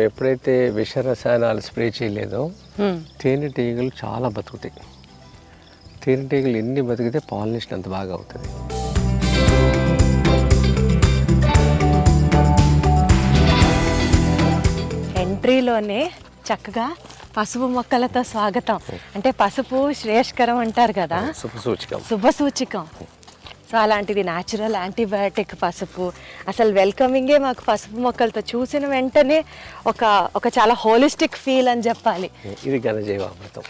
ఎప్పుడైతే విష రసాయనాలు స్ప్రే చేయలేదో తేనెటీగలు చాలా బతుకుతాయి. తేనెటీగలు ఎన్ని బతికితే పాలినేషన్ అంత బాగా అవుతుంది. ఎంట్రీలోనే చక్కగా పసుపు మొక్కలతో స్వాగతం. అంటే పసుపు శ్రేయస్కరం అంటారు కదా, శుభసూచికం. సో అలాంటిది న్యాచురల్ యాంటీబయాటిక్ పసుపు. అసలు వెల్కమింగే మాకు పసుపు మొక్కలతో చూసిన వెంటనే ఒక చాలా హోలిస్టిక్ ఫీల్ అని చెప్పాలి. ఇది ఘనజీవామృతం.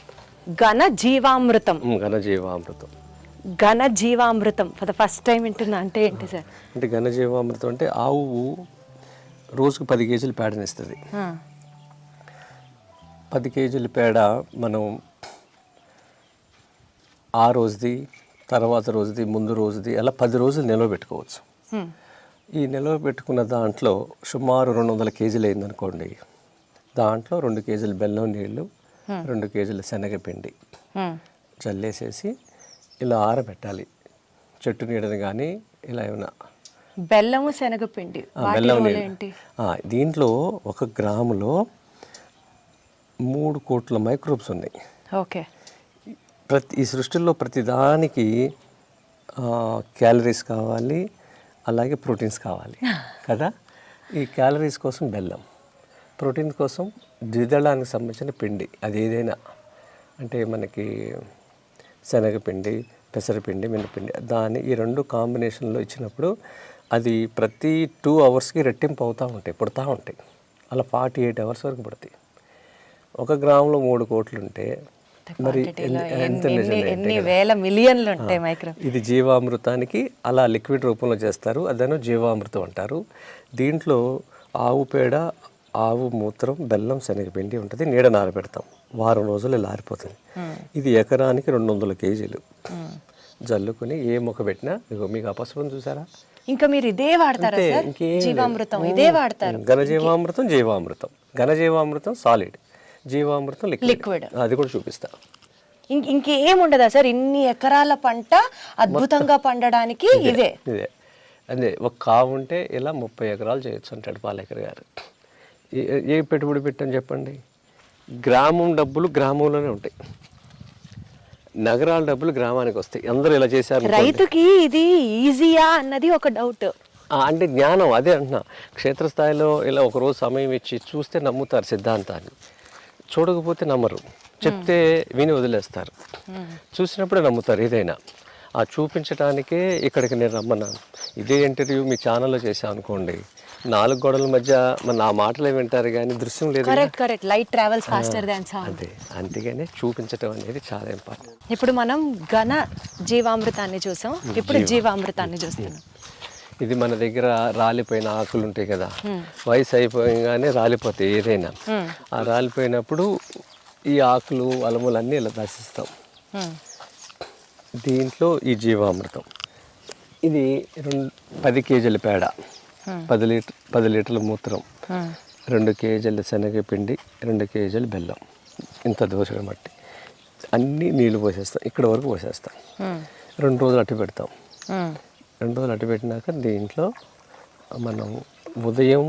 ఘనజీవామృతం ఫర్ ద ఫస్ట్ టైం వింటున్నా. అంటే ఏంటి సార్? అంటే ఘనజీవామృతం అంటే ఆవు రోజుకు 10 కేజీలు పేడనిస్తుంది. 10 కేజీల పేడ మనం ఆ రోజుది, తర్వాత రోజుది, ముందు రోజుది, అలా 10 రోజులు నిల్వ పెట్టుకోవచ్చు. ఈ నిల్వ పెట్టుకున్న దాంట్లో సుమారు 200 కేజీలు అయిందనుకోండి, దాంట్లో 2 కేజీలు బెల్లం నీళ్ళు, 2 కేజీల శనగపిండి చల్లేసేసి ఇలా ఆరబెట్టాలి. చెట్టు నీడని కానీ ఇలా ఏమైనా. బెల్లము శనగపిండి, బెల్లం నీళ్ళు. దీంట్లో 1 గ్రాములో 3 కోట్ల మైక్రోబ్స్ ఉన్నాయి. ఓకే. ఈ సృష్టిలో ప్రతిదానికి క్యాలరీస్ కావాలి, అలాగే ప్రోటీన్స్ కావాలి కదా. ఈ క్యాలరీస్ కోసం బెల్లం, ప్రోటీన్ కోసం ద్విదళానికి సంబంధించిన పిండి, అది ఏదైనా అంటే మనకి శనగపిండి, పెసరపిండి, మినపిండి, దాన్ని ఈ 2 కాంబినేషన్లో ఇచ్చినప్పుడు అది ప్రతి 2 అవర్స్కి రెట్టింపు అవుతూ ఉంటాయి, పుడతా ఉంటాయి. అలా 48 అవర్స్ వరకు పుడతాయి. 1 గ్రాములో 3 కోట్లు ఉంటే మరి ఎన్ని వేల మిలియన్లు ఉంటాయి మైక్రో. ఇది జీవామృతానికి అలా లిక్విడ్ రూపంలో చేస్తారు, అదను జీవామృతం అంటారు. దీంట్లో ఆవు పేడ, ఆవు మూత్రం, బెల్లం, శనగపిండి ఉంటుంది. నీడ నారబెడతాం, వారం రోజులు ఇలా ఆరిపోతుంది. ఇది ఎకరానికి 200 కేజీలు జల్లుకుని ఏ మొక్క పెట్టినా, ఇగో మీకు ఆ పసుపును చూసారా, ఇంకా మీరు ఇదే వాడతారా సార్? జీవామృతం ఇదే వాడతారు. ఘనజీవామృతం, జీవామృతం. ఘనజీవామృతం సాలిడ్, జీవామృతం లిక్విడ్. అది కూడా చూపిస్తా. ఇంకేం ఉండదా సార్? ఇన్ని ఎకరాల పంట అద్భుతంగా పండడానికి ఇదే. అదే ఒక కావు ఉంటే ఇలా 30 ఎకరాలు చేయొచ్చు అంటాడు పాలేకర్ గారు. ఏ పెట్టుబడి పెట్టని చెప్పండి. గ్రామం డబ్బులు గ్రామంలోనే ఉంటాయి, నగరాల డబ్బులు గ్రామానికి వస్తాయి. అందరూ ఇలా చేశారు. రైతుకి ఇది ఈజీయా అన్నది ఒక డౌట్. అంటే జ్ఞానం, అదే అంటున్నా. క్షేత్రస్థాయిలో ఇలా ఒకరోజు సమయం ఇచ్చి చూస్తే నమ్ముతారు సిద్ధాంతాన్ని, చూడకపోతే నమ్మరు. చెప్తే విని వదిలేస్తారు, చూసినప్పుడే నమ్ముతారు ఏదైనా. ఆ చూపించడానికే ఇక్కడికి నేను రమ్మన్నాను. ఇదే ఇంటర్వ్యూ మీ ఛానల్లో చేశాను అనుకోండి, 4 గోడల మధ్య మన ఆ మాటలే వింటారు కానీ దృశ్యం లేదు. Light travels faster than sound. అదే, అందుకనే చూపించడం అనేది చాలా ఇంపార్టెంట్. ఇప్పుడు మనం ఘన జీవామృతాన్ని చూసాం, ఇప్పుడు జీవామృతాన్ని చూస్తున్నాం. ఇది మన దగ్గర రాలిపోయిన ఆకులు ఉంటాయి కదా, వయసు అయిపోగానే రాలిపోతాయి ఏదైనా. ఆ రాలిపోయినప్పుడు ఈ ఆకులు, అలములు అన్నీ ఇలా దశిస్తాం. దీంట్లో ఈ జీవామృతం, ఇది 10 కేజీల పేడ, 10 లీటర్ల మూత్రం, 2 కేజీల శనగపిండి, 2 కేజీల బెల్లం, ఇంత దోసగా మట్టి, అన్నీ నీళ్ళు పోసేస్తాం. ఇక్కడ వరకు పోసేస్తాం. 2 రోజులు అట్టు పెడతాం. 2 రోజులు అట్టు పెట్టినాక దీంట్లో మనం ఉదయం,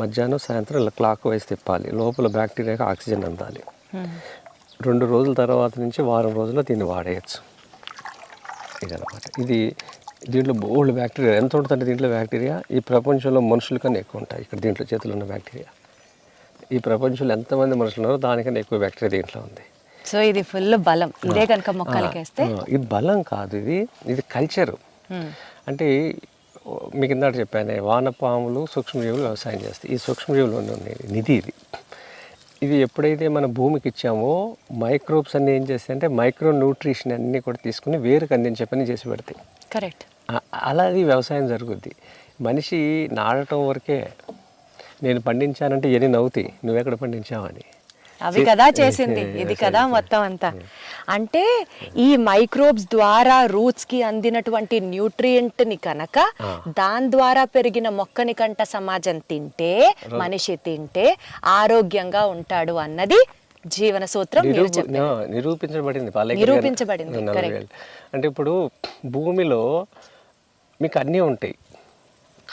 మధ్యాహ్నం, సాయంత్రం ఇలా క్లాక్ వైజ్ తిప్పాలి. లోపల బ్యాక్టీరియాకి ఆక్సిజన్ అందాలి. 2 రోజుల తర్వాత నుంచి వారం రోజుల్లో దీన్ని వాడేయచ్చు. ఇదనమాట. ఇది దీంట్లో బోల్డ్ బ్యాక్టీరియా ఎంత ఉంటుందంటే, దీంట్లో బ్యాక్టీరియా ఈ ప్రపంచంలో మనుషుల కన్నా ఎక్కువ ఉంటాయి. ఇక్కడ దీంట్లో చేతిలో ఉన్న బ్యాక్టీరియా, ఈ ప్రపంచంలో ఎంతమంది మనుషులు ఉన్నారో దానికన్నా ఎక్కువ బ్యాక్టీరియా దీంట్లో ఉంది. సో ఇది ఫుల్ బలం. ఇదే కనుక మొక్కలకి వేస్తే, ఇది బలం కాదు, ఇది కల్చరు. అంటే మీకు ఇందాక చెప్పాను, వానపాములు, సూక్ష్మజీవులు వ్యవసాయం చేస్తాయి. ఈ సూక్ష్మజీవులు ఉన్నాయి నిధి. ఇది ఎప్పుడైతే మన భూమికి ఇచ్చామో మైక్రోబ్స్ అన్నీ ఏం చేస్తాయి అంటే మైక్రో న్యూట్రిషన్ అన్నీ కూడా తీసుకుని వేరుకు అందించే పని చేసి పెడతాయి. కరెక్ట్. అలాది వ్యవసాయం జరుగుద్ది. మనిషి నాడటం వరకే. నేను పండించానంటే ఎన్ని నవ్వుతాయి, నువ్వెక్కడ పండించావని. అవి కదా చేసింది, ఇది కదా మొత్తం అంతా. అంటే ఈ మైక్రోబ్స్ ద్వారా రూట్స్ కి అందినటువంటి న్యూట్రియంట్ ని కనుక దాని ద్వారా పెరిగిన మొక్కని కంట సమాజం తింటే, మనిషి తింటే ఆరోగ్యంగా ఉంటాడు అన్నది జీవన సూత్రం. నిరూపించబడింది. అంటే ఇప్పుడు భూమిలో మీకు అన్నీ ఉంటాయి,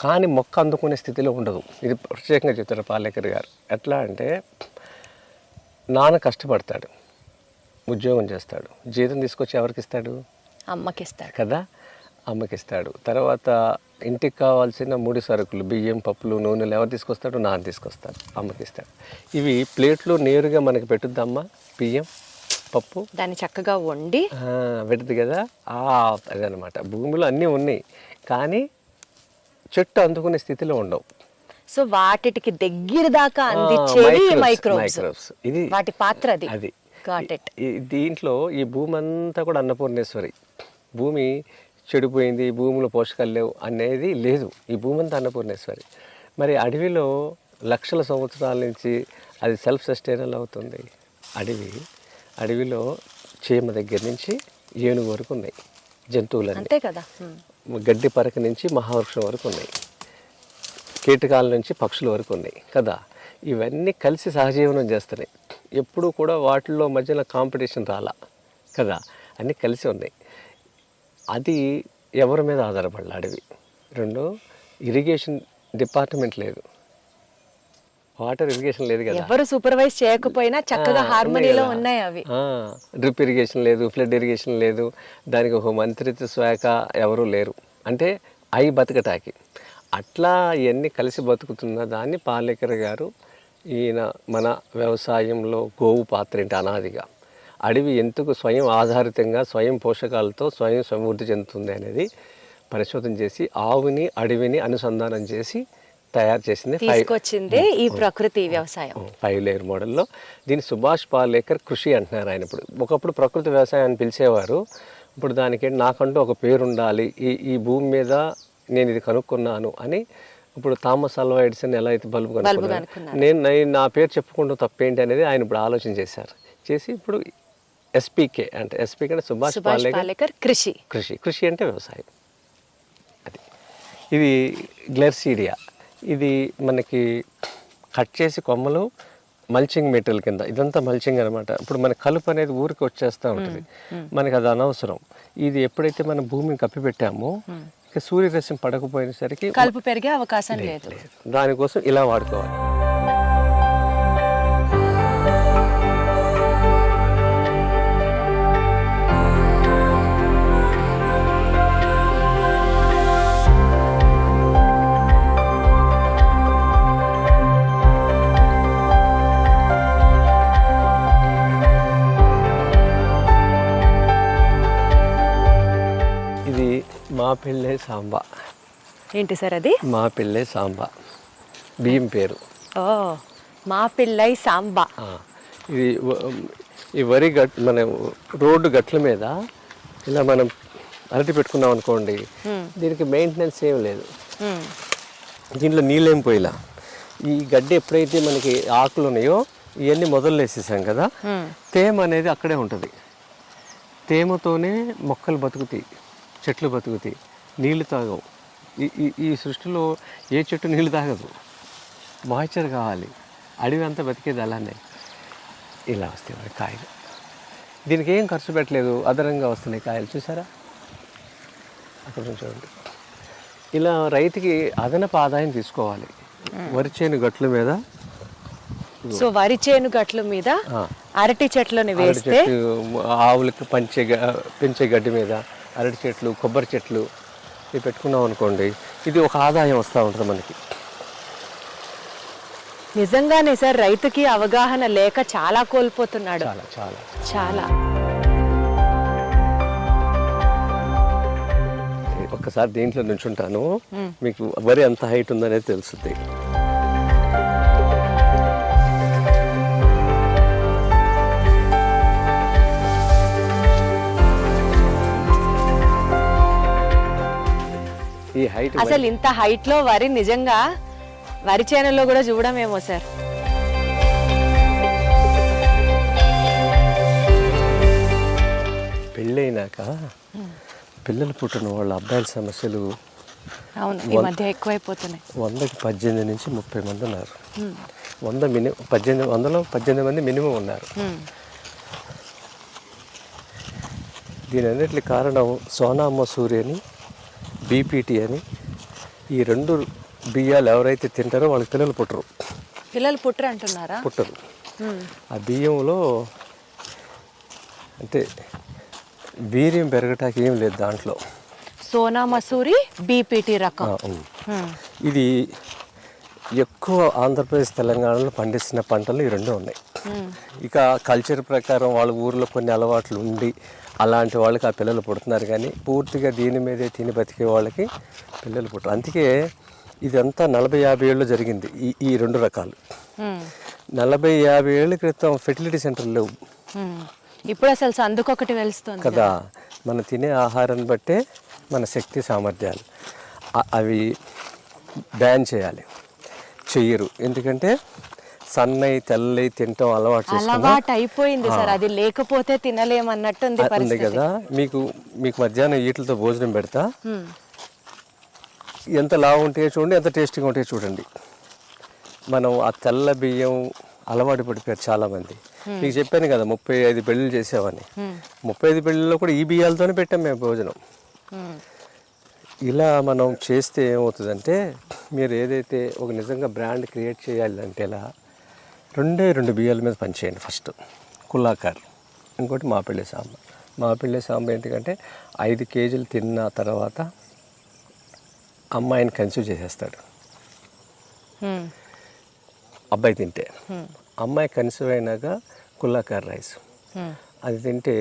కానీ మొక్క అందుకునే స్థితిలో ఉండదు. ఇది ప్రత్యేకంగా చెప్తారు పాలేకర్ గారు. ఎట్లా అంటే నాన్న కష్టపడతాడు, ఉద్యోగం చేస్తాడు, జీతం తీసుకొచ్చి ఎవరికి ఇస్తాడు? అమ్మకి ఇస్తాడు కదా, అమ్మకి ఇస్తాడు. తర్వాత ఇంటికి కావాల్సిన ముడి సరుకులు బియ్యం, పప్పులు, నూనెలు ఎవరు తీసుకొస్తాడు? నాన్న తీసుకొస్తాడు, అమ్మకి ఇస్తాడు. ఇవి ప్లేట్లో నేరుగా మనకి పెట్టుద్దమ్మా, బియ్యం పప్పు దాన్ని చక్కగా వండి పెడుతుంది కదా. అదనమాట. భూమిలో అన్నీ ఉన్నాయి కానీ చెట్టు అందుకునే స్థితిలో ఉండవు. సో వాటికి దగ్గర దాకా అందించేది మైక్రోబ్స్. ఇది వాటి పాత్ర అది. అది గాట్ ఇట్. దీంట్లో ఈ భూమి అంతా కూడా అన్నపూర్ణేశ్వరి. భూమి చెడిపోయింది, భూమిలో పోషకాలు లేవు అనేది లేదు. ఈ భూమి అంతా అన్నపూర్ణేశ్వరి. మరి అడవిలో లక్షల సంవత్సరాల నుంచి అది సెల్ఫ్ సస్టైనల్ అవుతుంది. అడవిలో చీమ దగ్గర నుంచి ఏనుగు వరకు ఉన్నాయి జంతువులు, అంతే కదా. గడ్డి పరక నుంచి మహావృక్షం వరకు ఉన్నాయి, కీటకాల నుంచి పక్షుల వరకు ఉన్నాయి కదా. ఇవన్నీ కలిసి సహజీవనం చేస్తున్నాయి. ఎప్పుడూ కూడా వాటిల్లో మధ్యలో కాంపిటీషన్ రాలా కదా, అన్నీ కలిసి ఉన్నాయి. అది ఎవరి మీద ఆధారపడాలి అడవి. రెండు, ఇరిగేషన్ డిపార్ట్మెంట్ లేదు, వాటర్ ఇరిగేషన్ లేదు కదా, ఎవరు సూపర్వైజ్ చేయకపోయినా చక్కగా హార్మనీలో ఉన్నాయి అవి. డ్రిప్ ఇరిగేషన్ లేదు, ఫ్లడ్ ఇరిగేషన్ లేదు, దానికి ఒక మంత్రిత్వ శాఖ ఎవరూ లేరు. అంటే అవి బతకటాకి అట్లా ఇవన్నీ కలిసి బతుకుతున్న దాన్ని పాలేకర్ గారు ఈయన మన వ్యవసాయంలో గోవు పాత్ర ఏంటి అనాదిగా, అడవి ఎందుకు స్వయం ఆధారితంగా స్వయం పోషకాలతో స్వయం సమృద్ధి చెందుతుంది అనేది పరిశోధన చేసి ఆవుని అడవిని అనుసంధానం చేసి తయారు చేసింది తీసుకొచ్చిందే ఈ ప్రకృతి వ్యవసాయం. 5 లేయర్ మోడల్లో. దీన్ని సుభాష్ పాలేకర్ కృషి అంటున్నారు ఆయన. ఇప్పుడు ఒకప్పుడు ప్రకృతి వ్యవసాయం అని పిలిచేవారు, ఇప్పుడు దానికి నాకంటూ ఒక పేరు ఉండాలి, ఈ భూమి మీద నేను ఇది కనుక్కున్నాను అని. ఇప్పుడు థామస్ అల్వా ఎడిసన్ ఎలా అయితే బల్బు కనుక్కున్నాను, నేను నా పేరు చెప్పుకుంటూ తప్పేంటి అనేది ఆయన ఇప్పుడు ఆలోచన చేసి ఇప్పుడు ఎస్పీకే అంటే సుభాష్ పాలేకర్ కృషి అంటే వ్యవసాయం. అది ఇది గ్లెర్సీడియా. ఇది మనకి కట్ చేసి కొమ్మలు మల్చింగ్ మెటీరియల్ కింద, ఇదంతా మల్చింగ్ అనమాట. ఇప్పుడు మన కలుపు అనేది ఊరికి వచ్చేస్తూ ఉంటుంది, మనకి అది అనవసరం. ఇది ఎప్పుడైతే మనం భూమిని కప్పిపెట్టామో ఇక సూర్యరశ్మి పడకపోయేసరికి కలుపు పెరిగే అవకాశం లేదు. దానికోసం ఇలా వాడుకోవాలి. మా పిల్లే సాంబా. ఏంటి సార్ అది? మా పిల్లే సాంబా, బియ్యం పేరు. ఓ, మా పిల్లై సాంబా. ఇది ఈ వరి మన రోడ్డు గట్ల మీద ఇలా మనం అరటి పెట్టుకున్నాం అనుకోండి, దీనికి మెయింటెనెన్స్ ఏం లేదు, దీంట్లో నీళ్ళేం పోయిలా. ఈ గడ్డి ఎప్పుడైతే మనకి ఆకులు ఉన్నాయో ఇవన్నీ మొదలు వేసేసాం కదా, తేమ అనేది అక్కడే ఉంటుంది. తేమతోనే మొక్కలు బతుకుతాయి, చెట్లు బతుకుతాయి, నీళ్లు తాగవు. ఈ సృష్టిలో ఏ చెట్టు నీళ్లు తాగదు, మాయిశ్చర్ కావాలి. అడవి అంతా బతికేది అలానే. ఇలా వస్తాయి కాయలు, దీనికి ఏం ఖర్చు పెట్టలేదు, అదనంగా వస్తున్నాయి కాయలు. చూసారా అక్కడ చూడండి. ఇలా రైతుకి అదనపు ఆదాయం తీసుకోవాలి. వరి చేను గట్ల మీద, సో వరి చేను గట్ల మీద అరటి చెట్లను వేస్తే, ఆవులకి పెంచే గడ్డి మీద అరటి చెట్లు, కొబ్బరి చెట్లు ఇవి పెట్టుకున్నాం అనుకోండి, ఇది ఒక ఆదాయం వస్తూ ఉంటుంది మనకి. నిజంగానే సార్, రైతుకి అవగాహన లేక చాలా కోల్పోతున్నాడు. చాలా చాలా చాలా. ఒక్కసారి దీంట్లో నుంచుంటాను, మీకు వరి ఎంత హైట్ ఉందనేది తెలుస్తుంది. ఈ హైట్, అసలు ఇంత హైట్ లో వరి నిజంగా వరి చేనులో కూడా చూడమేమో సార్. పెళ్ళైనాక పిల్లలు పుట్టిన వాళ్ళ అబ్బాయిల సమస్యలు అవును ఈ మధ్య ఎక్కువైపోతున్నాయి. 100కి 18 నుంచి 30 మంది ఉన్నారు. 100లో 18 మంది మినిమం ఉన్నారు. దీని అన్నిటికి కారణం సోనా మసూరి అని, బీపీటీ అని, ఈ 2 బియ్యాలు ఎవరైతే తింటారో వాళ్ళకి పిల్లలు పుట్టరు. పిల్లలు పుట్టరు అంటున్నారా? పుట్టరు. ఆ బియ్యంలో అంటే వీర్యం పెరగటానికి ఏం లేదు దాంట్లో. సోనా మసూరి బీపీటీ రకం. ఇది ఎక్కువ ఆంధ్రప్రదేశ్ తెలంగాణలో పండిస్తున్న పంటలు ఈ 2 ఉన్నాయి. ఇక కల్చర్ ప్రకారం వాళ్ళ ఊర్లో కొన్ని అలవాట్లు ఉండి అలాంటి వాళ్ళకి ఆ పిల్లలు పుడుతున్నారు, కానీ పూర్తిగా దీని మీదే తిని బతికే వాళ్ళకి పిల్లలు పుట్టరు. అందుకే ఇదంతా 40-50 ఏళ్ళు జరిగింది ఈ 2 రకాలు. 40-50 ఏళ్ళ క్రితం ఫెర్టిలిటీ సెంటర్లు లేవు. ఇప్పుడు అసలు సందుకొకటి వెలుస్తుంది కదా. మనం తినే ఆహారాన్ని బట్టే మన శక్తి సామర్థ్యాలు అవి బ్యాన్ చేయాలి. చెయ్యరు, ఎందుకంటే సన్నయి తెల్లయి తింటాం అలవాటు అయిపోయింది సార్. అది లేకపోతే తినలేమన్నట్టు ఉంది కదా. మీకు మధ్యాహ్నం ఈటలతో భోజనం పెడతా, ఎంత లావు ఉంటాయో చూడండి, ఎంత టేస్టీగా ఉంటాయో చూడండి. మనం ఆ తెల్ల బియ్యం అలవాటు పడిపోయారు చాలామంది. మీకు చెప్పాను కదా 35 పెళ్ళిళ్ళు చేసామని. 35 పెళ్ళిళ్ళలో కూడా ఈ బియ్యాలతోనే పెట్టాం మేము భోజనం. ఇలా మనం చేస్తే ఏమవుతుందంటే, మీరు ఏదైతే ఒక నిజంగా బ్రాండ్ క్రియేట్ చేయాలంటే ఇలా 2 బియ్యాల మీద పనిచేయండి. ఫస్ట్ కుల్లాకార్, ఇంకోటి మాపిళ్ళి సాంబార్. మాపిళ్ళి సాంబార్ ఎందుకంటే 5 కేజీలు తిన్న తర్వాత అమ్మాయిని కన్సీవ్ చేసేస్తాడు అబ్బాయి తింటే. అమ్మాయి కన్సీవ్ అయినాక కుల్లాకార్ రైస్ అది తింటే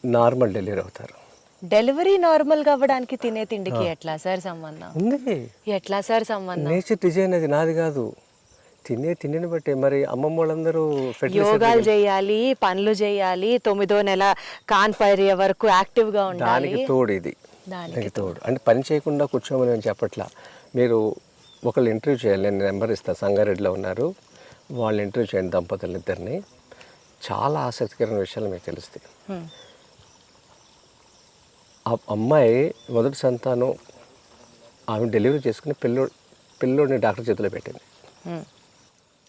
నార్మల్ డెలివరీ అవుతారు. డెలివరీ నార్మల్ గా అవ్వడానికి తినే తిండికి ఎట్లా సార్ సంబంధం ఉంది? ఎట్లా సార్ సంబంధం? నేచర్ డిజైన్, అది నాది కాదు. తిండిని బట్టే. మరి అమ్మమ్మ వాళ్ళందరూ యోగాలు చేయాలి, పనులు చేయాలి, 9వ నెల కాన్పైర్య వరకు యాక్టివ్ గా ఉండాలి. దానికి తోడు ఇది, దానికి తోడు. అంటే పని చేయకుండా కూర్చోమని నేను చెప్పట్లా. మీరు ఒకళ్ళు ఇంటర్వ్యూ చేయాలి, నేను నెంబర్ ఇస్తాను, సంగారెడ్డిలో ఉన్నారు, వాళ్ళు ఇంటర్వ్యూ చేయండి దంపతులు ఇద్దరిని. చాలా ఆసక్తికరమైన విషయాలు మీకు తెలుస్తాయి. ఆ అమ్మాయి మొదటి సంతానం ఆమె డెలివరీ చేసుకుని పిల్లోడిని డాక్టర్ చేతిలో పెట్టింది.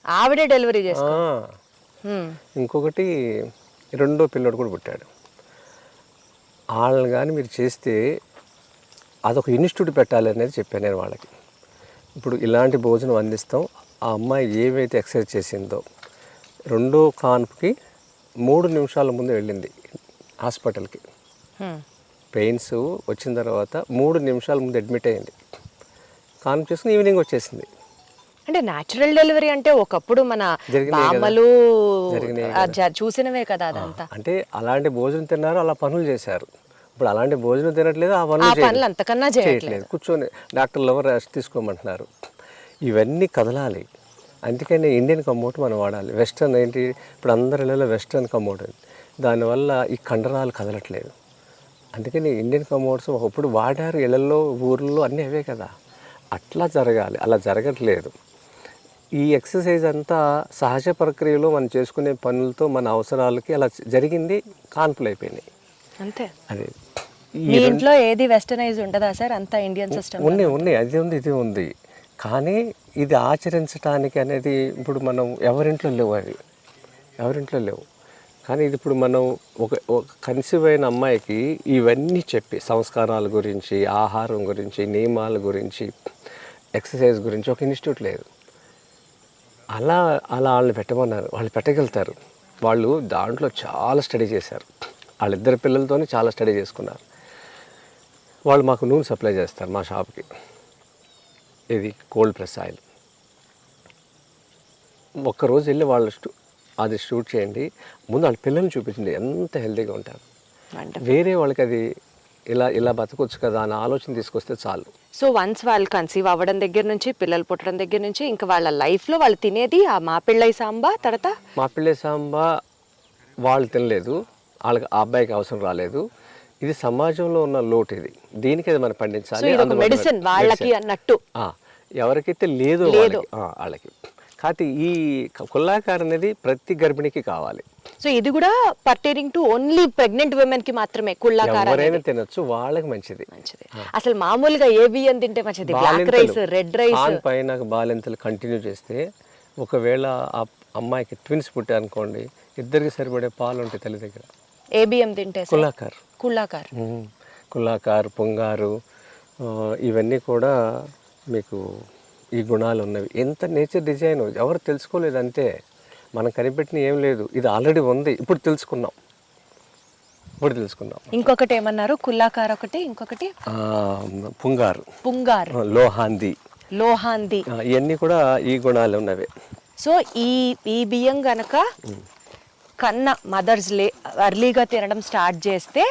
ఆవిడే డెలివరీ చేసుకుంది. ఇంకొకటి 2వ పిల్లోడు కూడా పుట్టాడు. వాళ్ళని కానీ మీరు చేస్తే అదొక ఇన్స్టిట్యూట్ పెట్టాలి అనేది చెప్పాను నేను వాళ్ళకి. ఇప్పుడు ఇలాంటి భోజనం అందిస్తాం. ఆ అమ్మాయి ఏవైతే ఎక్సర్సైజ్ చేసిందో 2వ కాన్పుకి 3 నిమిషాల ముందు వెళ్ళింది హాస్పిటల్కి. పెయిన్స్ వచ్చిన తర్వాత 3 నిమిషాల ముందు అడ్మిట్ అయ్యింది. కాన్పు చేసుకుని ఈవినింగ్ వచ్చేసింది. అంటే న్యాచురల్ డెలివరీ అంటే ఒకప్పుడు మన బామ్మలు చూసినవే కదా అదంతా. అంటే అలాంటి భోజనం తిన్నారు, అలా పనులు చేశారు. ఇప్పుడు అలాంటి భోజనం తినట్లేదు, ఆ పనులు అంతకన్నా చేయట్లేదు. కూర్చొని డాక్టర్లు ఎవరు రెస్ట్ తీసుకోమంటున్నారు. ఇవన్నీ కదలాలి. అందుకని ఇండియన్ కమోట్ మనం వాడాలి. వెస్టర్న్ ఏంటి, ఇప్పుడు అందరి ఇళ్ళలో వెస్టర్న్ కమోట్, దానివల్ల ఈ కండరాలు కదలట్లేదు. అందుకని ఇండియన్ కమోట్స్ ఒకప్పుడు వాడారు, ఇళ్ళల్లో ఊర్లలో అన్నీ అవే కదా. అట్లా జరగాలి, అలా జరగట్లేదు. ఈ ఎక్సర్సైజ్ అంతా సహజ ప్రక్రియలో మనం చేసుకునే పనులతో మన అవసరాలకి అలా జరిగింది, కాన్పులు అయిపోయినాయి అంతే. అదే మీ ఇంట్లో ఏది వెస్టర్నైజ్ ఉంటుందా సార్? అంతా ఇండియన్ సిస్టమ్ ఉన్నాయి, అది ఉంది, ఇది ఉంది. కానీ ఇది ఆచరించడానికి అనేది ఇప్పుడు మనం ఎవరింట్లో లేవు, అవి ఎవరింట్లో లేవు. కానీ ఇది ఇప్పుడు మనం ఒక కన్సీవ్ అయిన అమ్మాయికి ఇవన్నీ చెప్పి సంస్కారాల గురించి, ఆహారం గురించి, నియమాల గురించి, ఎక్సర్సైజ్ గురించి ఒక ఇన్స్టిట్యూట్ లేదు. అలా వాళ్ళని పెట్టమన్నారు, వాళ్ళు పెట్టగలుగుతారు. వాళ్ళు దాంట్లో చాలా స్టడీ చేశారు. వాళ్ళిద్దరు పిల్లలతోనే చాలా స్టడీ చేసుకున్నారు. వాళ్ళు మాకు నూనె సప్లై చేస్తారు మా షాప్కి. ఇది కోల్డ్ ప్రెస్ ఆయిల్. ఒక్కరోజు వెళ్ళి వాళ్ళు అది షూట్ చేయండి, ముందు వాళ్ళ పిల్లల్ని చూపించండి ఎంత హెల్తీగా ఉంటారు. వేరే వాళ్ళకి అది ఇలా బతకొచ్చు కదా అని ఆలోచన తీసుకొస్తే చాలు. సో వన్స్ వాళ్ళు కన్సీవ్ అవ్వడం దగ్గర నుంచి, పిల్లలు పుట్టడం దగ్గర నుంచి, ఇంకా వాళ్ళ లైఫ్లో వాళ్ళు తినేది ఆ మాపిళ్ళై సాంబా. తర్వాత మాపిళ్ళై సాంబా వాళ్ళు తినలేదు, వాళ్ళకి ఆ అబ్బాయికి అవసరం రాలేదు. ఇది సమాజంలో ఉన్న లోటు, ఇది దీనికి అది మనం పండించాలి. మెడిసిన్ వాళ్ళకి అన్నట్టు ఎవరికైతే లేదో వాళ్ళకి. కాకపోతే ఈ కుల్లాకార్ అనేది ప్రతి గర్భిణికి కావాలి. సో ఇది కూడా pertaining to only pregnant women కి మాత్రమే కుల్లాకార్ ఎవరైనా తినొచ్చు, వాళ్ళకి మంచిది. అసలు మామూలుగా ఏ బియ్యం తింటే మంచిది? బ్లాక్ రైస్, రెడ్ రైస్ పైన బాలింతలు కంటిన్యూ చేస్తే, ఒకవేళ ఆ అమ్మాయికి ట్విన్స్ పుట్టారు అనుకోండి, ఇద్దరికి సరిపడే పాలు ఉంటాయి తల్లి దగ్గర. ఏ బియ్యం తింటే? కుల్లాకార్, కుల్లాకార్, కుల్లాకార్, పొంగారు, ఇవన్నీ కూడా మీకు ఈ గుణాలు ఉన్నవి. ఎంత నేచర్ డిజైన్ ఎవరు తెలుసుకోలేదంటే మనం కనిపెట్టిన ఏం లేదు, ఇది ఆల్రెడీ ఉంది, ఇప్పుడు తెలుసుకున్నాం. ఇంకొకటి ఏమన్నారు? కుల్లాకార్ ఒకటి, ఇంకొకటి పుంగార్, లోహాంది ఇవన్నీ కూడా ఈ గుణాలు ఉన్నవి. సో ఈ బియ్యం గనక కన్న మదర్స్ అర్లీగా తినడం స్టార్ట్ చేస్తే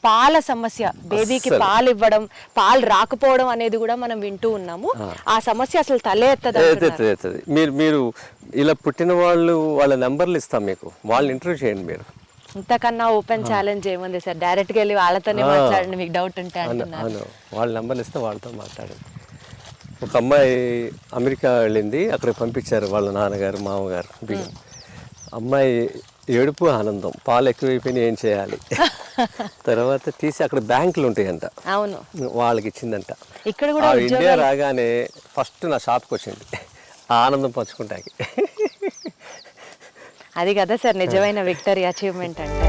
పాల సమస్య, బేబీకి పాలు ఇవ్వడం, పాలు రాకపోవడం అనేది కూడా మనం వింటూ ఉన్నాము. ఆ సమస్య అసలు తలెత్తది. మీరు ఇలా పుట్టిన వాళ్ళ నెంబర్లు ఇస్తాం మీకు, వాళ్ళని ఇంటర్వ్యూ చేయండి. మీరు ఇంతకన్నా ఓపెన్ ఛాలెంజ్ ఏముంది సార్? డైరెక్ట్గా వెళ్ళి వాళ్ళతోనే మాట్లాడండి, మీకు డౌట్ ఉంటే. వాళ్ళ నెంబర్లు ఇస్తే వాళ్ళతో మాట్లాడండి. ఒక అమ్మాయి అమెరికా వెళ్ళింది, అక్కడికి పంపించారు వాళ్ళ నాన్నగారు మామగారు బియ్యం. అమ్మాయి ఏడుపు ఆనందం, పాలు ఎక్కువైపోయినాయి, ఏం చేయాలి? తర్వాత తీసి అక్కడ బ్యాంకులు ఉంటాయంట, అవును, వాళ్ళకి ఇచ్చిందంట. ఇక్కడ కూడా ఇండియా రాగానే ఫస్ట్ నా షాప్కి వచ్చింది, ఆనందం పంచుకుంటాకి. అది కదా సార్ నిజమైన విక్టరీ అచీవ్మెంట్ అంటే.